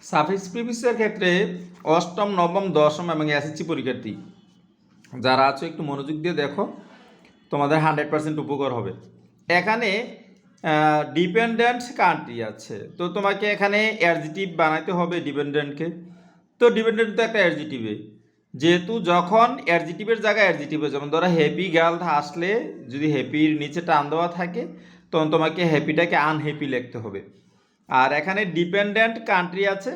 Suffix প্রিফিক্সের ক্ষেত্রে অষ্টম, নবম, দশম এবং এসএসসি পরীক্ষার্থী যারা আছো একটু মনোযোগ দিয়ে দেখো, তোমাদের 100% উপকার হবে। এখানে ডিপেন্ডেন্ট কান্ট্রি আছে, তো তোমাকে এখানে অ্যাডজেক্টিভ বানাইতে হবে ডিপেন্ডেন্টকে। তো ডিপেন্ডেন্ট তো একটা অ্যাডজেক্টিভে, যেহেতু যখন অ্যাডজেক্টিভের জায়গায় অ্যাডজেক্টিভে, যেমন ধরো হ্যাপি গার্ল আসলে যদি হ্যাপির নিচে টান দেওয়া থাকে তখন তোমাকে হ্যাপিটাকে আনহ্যাপি লিখতে হবে। আর এখানে ডিপেন্ডেন্ট কান্ট্রি আছে,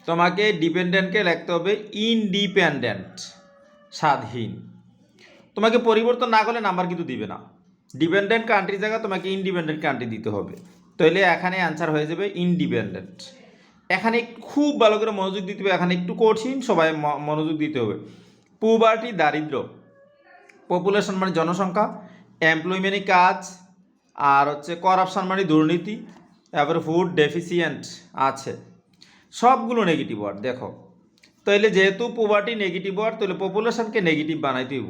তোমাকে ডিপেন্ডেন্টকে লিখতে হবে ইনডিপেন্ডেন্ট, স্বাধীন। তোমাকে পরিবর্তন না করলে নাম্বার কিন্তু দিবে না। ডিপেন্ডেন্ট কান্ট্রির জায়গায় তোমাকে ইনডিপেন্ডেন্ট কান্ট্রি দিতে হবে, তাহলে এখানে অ্যান্সার হয়ে যাবে ইনডিপেন্ডেন্ট। এখানে খুব ভালো করে মনোযোগ দিতে হবে, এখানে একটু কঠিন, সবাই মনোযোগ দিতে হবে। পুবার্টি দারিদ্র, পপুলেশন মানে জনসংখ্যা, এমপ্লয় মানে কাজ, আর হচ্ছে করাপশন মানে দুর্নীতি, তারপরে ফুড ডেফিসিয়েন্ট আছে, সবগুলো নেগেটিভ ওয়ার্ড। দেখো তাহলে যেহেতু পোভার্টি নেগেটিভ ওয়ার্ড, তাহলে পপুলেশনকে নেগেটিভ বানাইতে হইব।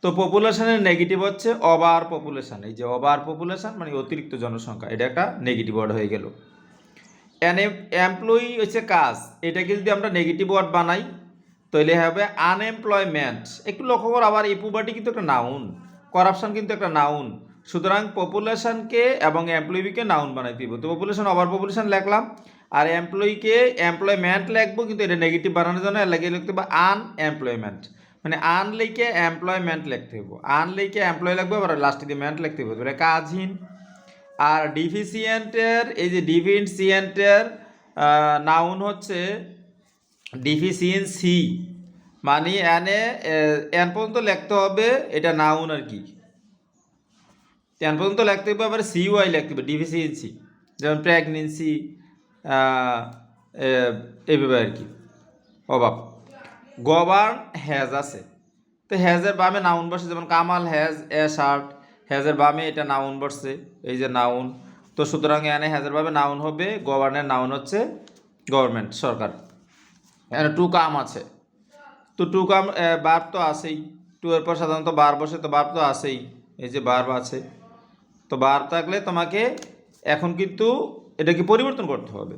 তো পপুলেশনের নেগেটিভ হচ্ছে ওভার পপুলেশন। এই যে ওভার পপুলেশন মানে অতিরিক্ত জনসংখ্যা, এটা একটা নেগেটিভ ওয়ার্ড হয়ে গেল। এমপ্লয়ি হচ্ছে কাজ, এটাকে যদি আমরা নেগেটিভ ওয়ার্ড বানাই তাহলে হবে আনএমপ্লয়মেন্ট। একটু লক্ষ্য করো, আবার এই পোভার্টি কিন্তু একটা নাউন, করাপশন কিন্তু একটা নাউন, সুতরাং পপুলেশনকে এবং এমপ্লয়িকে নাউন বানাইতে হইব। তো পপুলেশন ওভার পপুলেশন লিখলাম, আর এমপ্লয়িকে এমপ্লয়মেন্ট লিখবো, কিন্তু এটা নেগেটিভ বানানোর জন্য লাগিয়ে লিখতে হবে আনএমপ্লয়মেন্ট, মানে আন লিখে এমপ্লয়মেন্ট লিখতে হইব, আন লিখে এমপ্লয় লিখবো, আবার লাস্টে দিয়ে মেন্ট লিখতে হবে, এটা কাজহীন। আর ডিফিসিয়েন্টের, এই যে ডিফিসিয়েন্টের নাউন হচ্ছে ডিফিসিয়েন্সি, মানে এনে এন পর্যন্ত লিখতে হবে, এটা নাউন আর কি, এন পর্যন্ত লিখতে হবে, আবার সিওয়াই লিখতে হবে ডিফিসিয়েন্সি, যেমন প্রেগনেন্সি, এইভাবে আর কি, অভাব। গভর্ন হ্যাজ আছে, তো হ্যাজের বামে নাউন বসে, যেমন কামাল হ্যাজ এ শার্ট, হ্যাজের বামে এটা নাউন বসছে, এই যে নাউন। তো সুতরাং এখানে হ্যাজের বামে নাউন হবে, গভর্নের নাউন হচ্ছে গভর্নমেন্ট, সরকার। এখানে টু কাম আছে, তো টু কাম বার্ব তো আছেই, টু এর পর সাধারণত বার বসে, তো বার্ব তো আছেই, এই যে বার্ব আছে। তো বার্ব থাকলে তোমাকে এখন কিন্তু এটাকে পরিবর্তন করতে হবে।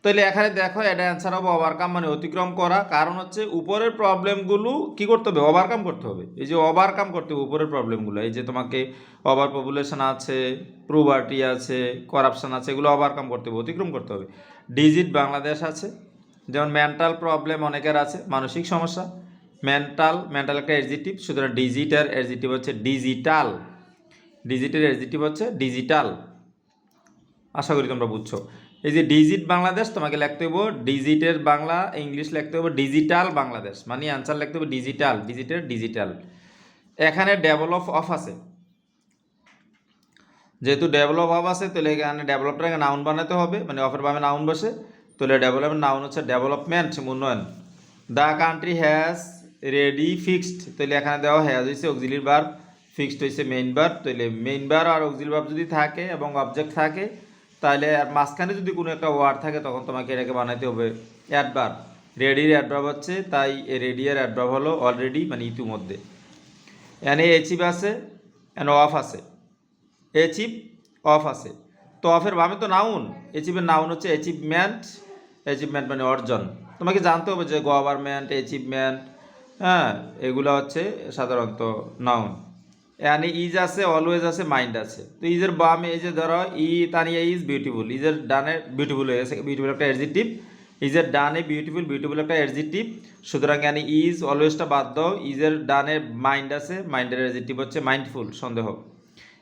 তাহলে এখানে দেখো এটা অ্যান্সার হবে ওভারকাম, মানে অতিক্রম করা। কারণ হচ্ছে উপরের প্রবলেমগুলো কি করতে হবে, ওভারকাম করতে হবে। এই যে ওভারকাম করতে হবে উপরের প্রবলেমগুলো, এই যে তোমাকে ওভার পপুলেশন আছে, প্রভার্টি আছে, করাপশন আছে, এগুলো ওভারকাম করতে হবে, অতিক্রম করতে হবে। ডিজিট বাংলাদেশ আছে, যেমন মেন্টাল প্রবলেম অনেকের আছে, মানসিক সমস্যা। মেন্টাল একটা অ্যাডজেক্টিভ, সুতরাং ডিজিটের অ্যাডজেক্টিভ হচ্ছে ডিজিটাল, ডিজিটের অ্যাডজেক্টিভ হচ্ছে ডিজিটাল। আশা করি তোমরা বুঝছো। এই যে ডিজিট বাংলাদেশ, তোমাকে লিখতে হবে ডিজিটের বাংলা ইংলিশ লিখতে হবে ডিজিটাল বাংলাদেশ, মানে অ্যান্সার লিখতে হবে ডিজিটাল, ডিজিটের ডিজিটাল। এখানে ডেভেলপ অফ আছে, যেহেতু ডেভেলপ অফ আছে তাহলে এখানে ডেভেলপটাকে নাউন বানাতে হবে, মানে অফের ভাবে নাউন বসে, তাহলে ডেভেলপমেন্ট নাউন হচ্ছে ডেভেলপমেন্ট, উন্নয়ন। The country has ready fixed, তাহলে এখানে দেওয়া হ্যাজ হয়েছে অক্সিলিয়ারি ভার্ব, ফিক্সড হয়েছে মেইন ভার্ব, তাহলে মেইন ভার্ব আর অক্সিলিয়ারি ভার্ব যদি থাকে এবং অবজেক্ট থাকে, তাহলে আর মাঝখানে যদি কোনো একটা ওয়ার্ড থাকে তখন তোমাকে এটাকে বানাইতে হবে অ্যাডভার্ব। রেডির অ্যাডভার্ব হচ্ছে, তাই রেডি এর অ্যাডভার্ব হলো অলরেডি, মানে ইতিমধ্যে। এনে অ্যাচিভ আছে, এনে অফ আছে, অ্যাচিভ অফ আছে, তো অফের ভাবে তো নাউন, অ্যাচিভের নাউন হচ্ছে অ্যাচিভমেন্ট, অ্যাচিভমেন্ট মানে অর্জন। তোমাকে জানতে হবে যে গভর্নমেন্ট, অ্যাচিভমেন্ট, হ্যাঁ, এগুলো হচ্ছে সাধারণত নাউন। এখানে ইজ আছে, অলওয়েজ আছে, মাইন্ড আছে। তো ইজের বামে এই যে ধরো তানিয়া ইজ বিউটিফুল, ইজের ডানে বিউটিফুল হয়ে গেছে, বিউটিফুল একটা অ্যাডজেক্টিভ, ইজের ডানে বিউটিফুল, বিউটিফুল একটা অ্যাডজেক্টিভ, সুতরাং এখানে ইজ অলওয়েজটা বাদ দাও। ইজের ডানে মাইন্ড আছে, মাইন্ডের অ্যাডজেক্টিভ হচ্ছে মাইন্ডফুল, সন্দেহ।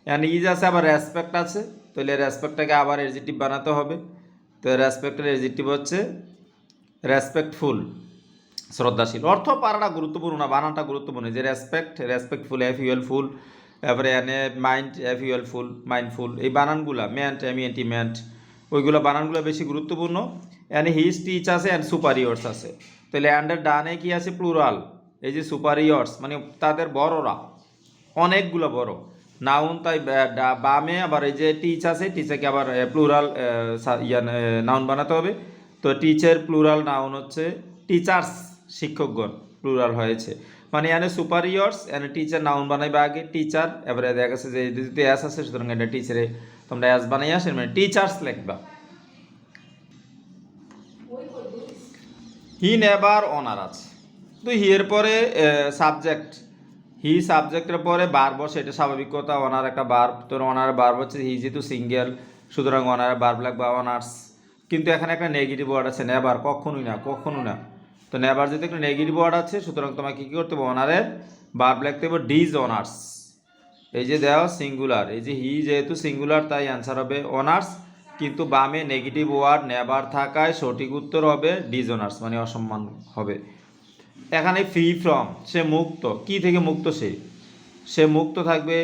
এখানে ইজ আছে, আবার রেসপেক্ট আছে, তাহলে রেসপেক্টটাকে আবার অ্যাডজেক্টিভ বানাতে হবে। তো রেসপেক্টের অ্যাডজেক্টিভ হচ্ছে রেসপেক্টফুল, শ্রদ্ধাশীল। অর্থ পারাটা গুরুত্বপূর্ণ না, বানানটা গুরুত্বপূর্ণ। যে রেসপেক্ট, রেসপেক্টফুল, ফুল, তারপরে এনে মাইন্ড, ফুল, মাইন্ডফুল, এই বানানগুলা মেন্ট, মেন্ট, ওইগুলো বানানগুলো বেশি গুরুত্বপূর্ণ। এনে হিজ টিচ আছে, অ্যান্ড সুপারিয়র্স আছে, তাহলে অ্যান্ডের ডানে কি আছে, প্লুরাল। এই যে সুপারিয়র্স মানে তাদের বড়রা, অনেকগুলো বড়, নাউন, তাই বামে আবার এই যে টিচ আছে, টিচারকে আবার প্লুরাল নাউন বানাতে হবে। তো টিচার প্লুরাল নাউন হচ্ছে টিচার্স, শিক্ষকগণ, প্লুরাল হয়েছে, মানে এনে সুপারিয়র্স, এনে টিচার নাউন বানাইবা আগে টিচার, এবারে দেখা গেছে যে যদি অ্যাস আছে, সুতরাং এটা টিচারে তোমরা অ্যাস বানাই আসেন, মানে টিচার্স লিখবা। হি নেভার অনার আছে, তো হি এর পরে সাবজেক্ট, হি সাবজেক্টের পরে বার বসে, এটা স্বাভাবিক কথা, অনার একটা বার, তোর অনার বার হচ্ছে হি, যেহেতু সিঙ্গেল সুতরাং অনার বার লাগবে অনার্স। কিন্তু এখানে একটা নেগেটিভ ওয়ার্ড আছে নেভার, কখনোই না, কখনো না। তো নেভার যেহেতু একটা নেগেটিভ ওয়ার্ড আছে সুতরাং তোমাকে কী করতে হবে, অনারের ভার্ব লিখতে হবে ডিজ অনার্স। এই যে দেওয়া সিঙ্গুলার, এই যে হি যেহেতু সিঙ্গুলার তাই অ্যান্সার হবে অনার্স, কিন্তু বামে নেগেটিভ ওয়ার্ড নেভার থাকায় সঠিক উত্তর হবে ডিজ অনার্স, মানে অসম্মান হবে। এখানে ফ্রি ফ্রম, সে মুক্ত, কি থেকে মুক্ত, সে মুক্ত থাকবে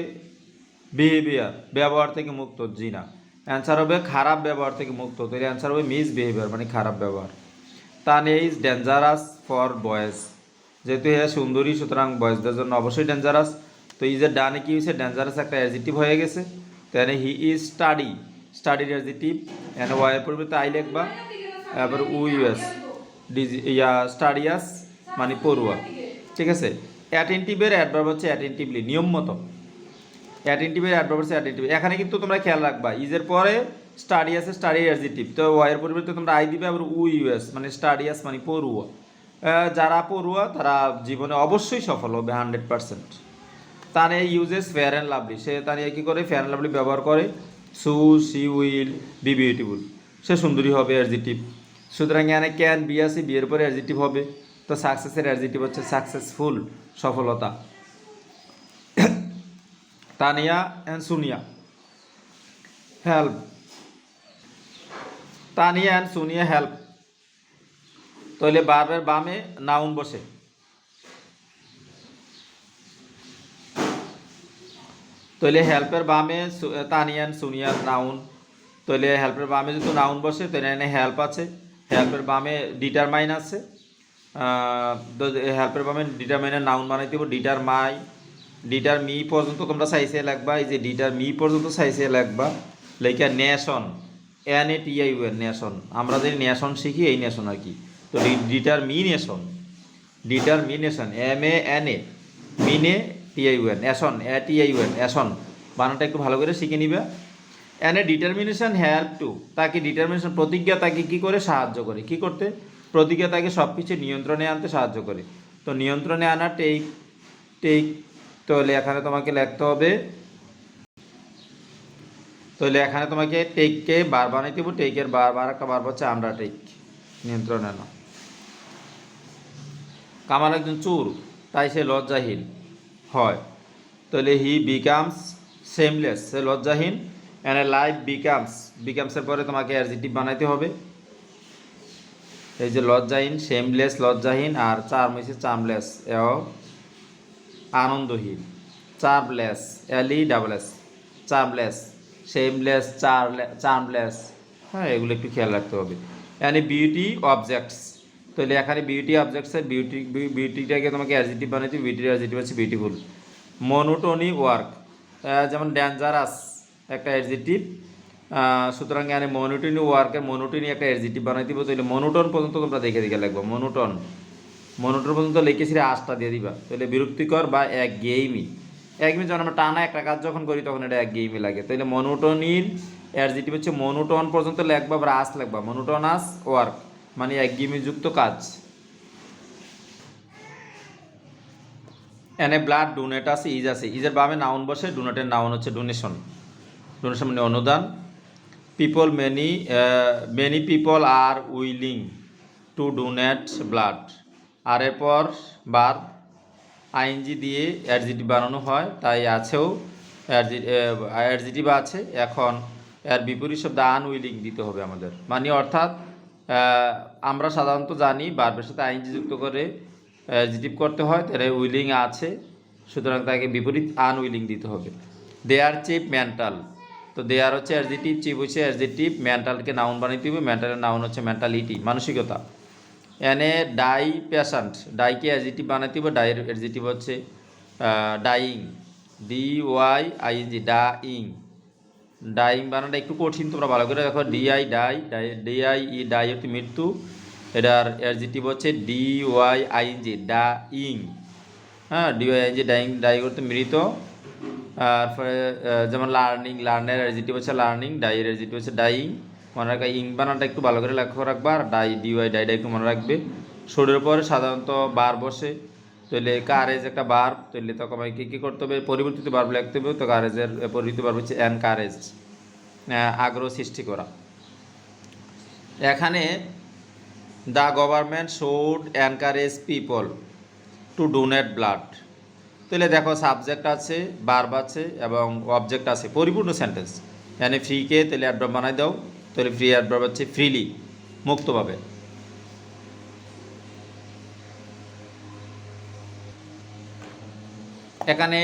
বিহেভিয়ার, ব্যবহার থেকে মুক্ত, জি না, অ্যান্সার হবে খারাপ ব্যবহার থেকে মুক্ত, তো এর অ্যান্সার হবে মিস বিহেভিয়ার মানে খারাপ ব্যবহার। Tania is dangerous for boys, যেহেতু এ সুন্দরী সুতরাং বয়েজদের জন্য অবশ্যই ডেঞ্জারাস। তো ইজের ডানে কি হয়েছে, ডেঞ্জারাস একটা অ্যাডজেক্টিভ হয়ে গেছে, তাহলে হি ইজ স্টাডি, স্টাডির অ্যাডজেক্টিভ, এখানে ওয়াইয়ের পরিবর্তে আই লিখবা, এবার ইউএস স্টাডিয়াস মানে পড়ুয়া, ঠিক আছে। অ্যাটেন্টিভের অ্যাডভার্ব হচ্ছে অ্যাটেন্টিভলি, নিয়ম মতো। অ্যাটেন্টিভের অ্যাডভার্ব হচ্ছে অ্যাটেন্টিভ, এখানে কিন্তু তোমরা খেয়াল রাখবা ইজের পরে স্টাডিয়াস স্টাডির অ্যাডজেক্টিভ, তো ওয়াইয়ের পরিবর্তে তোমরা আই দিবে, আবার ইউএস মানে স্টাডিয়াস মানে পড়ুয়া। যারা পড়ুয়া তারা জীবনে অবশ্যই সফল হবে 100%। Tania uses fair and lovely, সে তানিয়া কী করে, ফেয়ার অ্যান্ড লাভলি ব্যবহার করে। So she will be beautiful, সে সুন্দরী হবে অ্যাডজেক্টিভ, সুতরাং এখানে ক্যান বি আছে, বিয়ের পরে অ্যাডজেক্টিভ হবে। তো সাকসেসের অ্যাডজেক্টিভ হচ্ছে সাকসেসফুল, সফলতা। Tania and Sunniya help, Tania and Sunniya help, তাহলে বার্বের বামে নাউন বসে, তাহলে হেল্পের বামে তানিয়া অ্যান্ড সুনিয়া নাউন, তাহলে হেল্পের বামে যদি নাউন বসে তাহলে এখানে হেল্প আছে, হেল্পের বামে ডিটারমাইন আছে, তো হেল্পের বামে ডিটারমাইনের নাউন বানাইতে হবে ডিটার মাই, ডিটার মি পর্যন্ত তোমরা সাইজে লাগবা, এই যে ডিটার মি পর্যন্ত সাইজে লাগবা, লেখা নেশন, NATION নেশন, আমরা যে নেশন শিখি এই নেশন আর কি। তো ডিটারমিনেশন, ডিটারমিনেশন MANA মিনে TION নেশন ATION নেশন, বানানটা একটু ভালো করে শিখে নিবে। এনে ডিটারমিনেশন হেল্প টু, তাকে ডিটারমিনেশন প্রতিজ্ঞা তাকে কী করে সাহায্য করে, কী করতে, প্রতিজ্ঞা তাকে সব কিছু নিয়ন্ত্রণে আনতে সাহায্য করে। তো নিয়ন্ত্রণে আনা টেক, টেক, তাহলে এখানে তোমাকে লিখতে হবে, তাহলে এখানে তোমাকে টেককে বার বানাইতে হবে, টেকের বার একটা বার হচ্ছে আমরা টেক, নিয়ন্ত্রণে আনা। কামাল একজন চোর তাই সে লজ্জাহীন হয়, তাহলে হি বিকামস সেমলেস, সে লজ্জাহীন। এনে লাইফ বিকামস, বিকামসের পরে তোমাকে অ্যাডজেক্টিভ বানাইতে হবে, এই যে লজ্জাহীন, সেমলেস লজ্জাহীন, আর চার্ম হয়েছে চার্মলেস, আনন্দহীন, চার্মলেস LESS, চার্মলেস, সেমলেস, চার্মলেস, হ্যাঁ এগুলো একটু খেয়াল রাখতে হবে। এখানে বিউটি অবজেক্টস, তাহলে এখানে বিউটি অবজেক্টসের বিউটিটাকে তোমাকে অ্যাডজেক্টিভ বানাইতে, বিউটির অ্যাডজেক্টিভ হচ্ছে বিউটিফুল। মনোটোনি ওয়ার্ক, যেমন ডেঞ্জারাস একটা অ্যাডজেক্টিভ, সুতরাং এখানে মনোটোনি ওয়ার্কের মনোটোনি একটা অ্যাডজেক্টিভ বানাই দিব, তাহলে মনোটন পর্যন্ত তোমরা দেখে লিখবো, মনোটন, মনোটন পর্যন্ত লিখেছি আশটা দিয়ে দিবা, তাহলে বিরক্তিকর বা একঘেয়েমি, একঘেয়েমি যখন আমরা টানা একটা কাজ যখন করি তখন এটা একঘেয়েমি লাগে, তাহলে মনোটনির অ্যাডজেক্টিভ হচ্ছে মনোটন পর্যন্ত লিখবা বা আস লিখবা, মনোটোনাস ওয়ার্ক মানে একঘেয়েমিযুক্ত কাজ। এনে ব্লাড ডোনেট আছে, ইজ আছে, ইজের বামে নাউন বসে, ডোনেটের নাউন হচ্ছে ডোনেশন, ডোনেশন মানে অনুদান। People many people are willing to donate blood, আর এরপর বার আইএনজি দিয়ে অ্যাডজেক্টিভ বানানো হয়, তাই আছেও অ্যাডজেক্টিভ আছে, এখন এর বিপরীত শব্দ আনউইলিং দিতে হবে আমাদের, মানে অর্থাৎ আমরা সাধারণত জানি বারবার সাথে আইএনজি যুক্ত করে অ্যাডজেক্টিভ করতে হয়, তাহলে উইলিং আছে সুতরাং তাকে বিপরীত আনউইলিং দিতে হবে। দে আর চিপ মেন্টাল, তো দে আর হচ্ছে অ্যাডজেক্টিভ, চিপ হচ্ছে অ্যাডজেক্টিভ, মেন্টালকে নাউন বানাইতে হবে, মেন্টালের নাউন হচ্ছে মেন্টালিটি মানসিকতা। এনে ডাই পেশেন্ট, ডাইকে অ্যাডজেক্টিভ বানাইতে হবে, ডাইয়ের অ্যাডজেক্টিভ হচ্ছে ডাইং, DYING ডাইং, ডাইং বানানটা একটু কঠিন, তোমরা ভালো করে দেখো, DI ডাই, DIE ডাই হচ্ছে মৃত্যু, এটার অ্যাডজেক্টিভ হচ্ছে DYING ডাইং, হ্যাঁ DYING ডাইং, ডাই করতে মৃত। আর যেমন লার্নিং, লার্নের অ্যাডজেক্টিভ হচ্ছে লার্নিং, ডাইয়ের অ্যাডজেক্টিভ হচ্ছে ডাইং, মনে রাখা, ইং বানানটা একটু ভালো করে লক্ষ্য রাখবা, আর DY ডাইটা একটু মনে রাখবে। শুডের পরে সাধারণত বার বসে, তাহলে কারেজ একটা বার, তাহলে তখন আমাকে কী করতে হবে, পরিবর্তিত বার লিখতে হবে। তো কারেজের পরিবর্তিত বার হচ্ছে এনকারেজ, আগ্রহ সৃষ্টি করা। এখানে the government should encourage people to donate blood. তাহলে দেখো সাবজেক্ট আছে, ভার্ব আছে এবং অবজেক্ট আছে, পরিপূর্ণ সেন্টেন্স। এখানে ফ্রিকে তাহলে অ্যাডভার্ব বানাই দাও, তাহলে ফ্রি অ্যাডভার্ব হচ্ছে ফ্রিলি, মুক্তভাবে। এখানে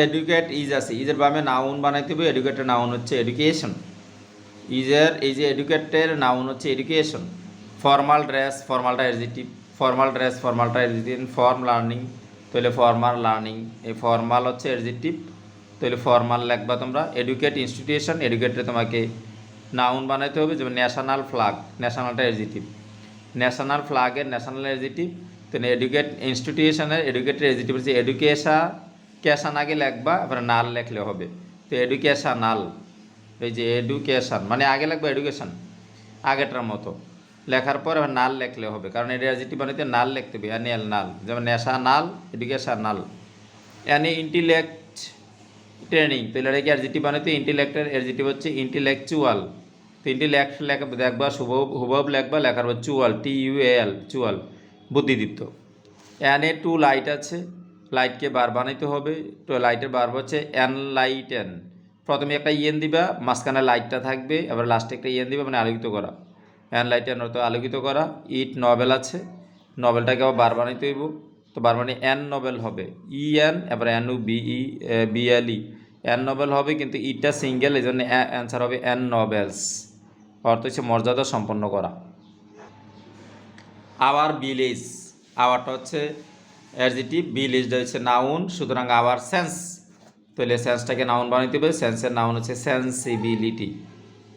এডুকেট ইজ আছে, ইজের বামে নাউন বানাইতে হবে। এডুকেটের নাউন হচ্ছে এডুকেশন। এই যে এডুকেটের নাউন হচ্ছে এডুকেশন। ফর্মাল ড্রেস, ফর্মালটা এডজেক্টিভ। ফর্মালটা এডজেক্টিভ। ফর্ম লার্নিং, তাহলে ফর্মাল লার্নিং, এই ফর্মাল হচ্ছে এডজেক্টিভ, তাহলে ফর্মাল লিখবা তোমরা। এডুকেট ইনস্টিটিউশন, এডুকেটে তোমাকে নাউন বানাইতে হবে। যেমন ন্যাশনাল ফ্ল্যাগ, ন্যাশনালটা এডজেক্টিভ। ন্যাশনাল ফ্ল্যাগের ন্যাশনাল এডজেক্টিভ। তো এডুকেট ইনস্টিটিউশনের এডুকেটের এডজেক্টিভ হচ্ছে কেশান আগে লিখবা, এবার নাল লেখলে হবে। তো এডুকেশনাল, এই যে এডুকেশন মানে আগে লিখবা এডুকেশন, আগেটার মতো লেখার পর এবার নাল লেখলে হবে, কারণ এটা এডজেক্টিভ বানাইতে নাল লিখতে হবে, অ্যানিয়াল নাল। যেমন ন্যাশনাল, এডুকেশনাল। ইন্টেলেক্ট ট্রেনিং, তাহলে এটা কি এডজেক্টিভ বানাইতে, ইন্টেলেক্টের এডজেক্টিভ হচ্ছে ইন্টেলেকচুয়াল। তো ইন্টেলেক্ট দেখবা হুবহু লেখবা, লেখার পর চুয়াল, TUAL, চুয়াল, বুদ্ধিদীপ্ত। টু লাইট আছে, লাইটকে বার বানাইতে হবে। তো লাইটের বার হচ্ছে এনলাইটেন। প্রথমে একটা ইয়েন দিবা, মাঝখানে লাইটটা থাকবে, আবার লাস্টে একটা ইয়েন দিবা, মানে আলোকিত করা। এনলাইটেন অর্থ আলোকিত করা। ইট নভেল আছে, নভেলটাকে আবার বার বানাইতে হইব। তো বার মানে এন নভেল হবে, EN, এবার NUBELE, এন নভেল হবে, কিন্তু ইটটা সিঙ্গেল, এই জন্য অ্যান্সার হবে এন নভেলস, অর্থ হচ্ছে মর্যাদা সম্পন্ন করা। আওয়ার ভিলেজ, আওয়ারটা হচ্ছে অ্যাডজেক্টিভ, ভিলেজটা হচ্ছে নাউন, সুতরাং আওয়ার সেন্স, তাহলে সেন্সটাকে নাউন বানাইতে হবে। সেন্সের নাউন হচ্ছে সেন্সিবিলিটি,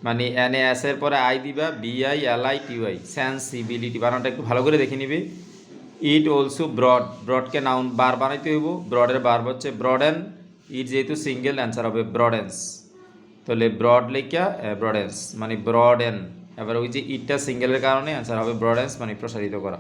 মানে NAS এর পরে আই দিবা, BILITY, সেন্সিবিলিটি। বানানটা একটু ভালো করে দেখে নিবে। ইট অলসো ব্রড, ব্রডকে নাউন বার বানাইতে হইব। ব্রডের বার হচ্ছে ব্রডেন, ইট যেহেতু সিঙ্গেল অ্যান্সার হবে ব্রডেন্স, তাহলে ব্রড লেখা ব্রডেন্স মানে ব্রডেন। এবার ওই যে ইটটা সিঙ্গেলের কারণে অ্যান্সার হবে ব্রডেন্স, মানে প্রসারিত করা।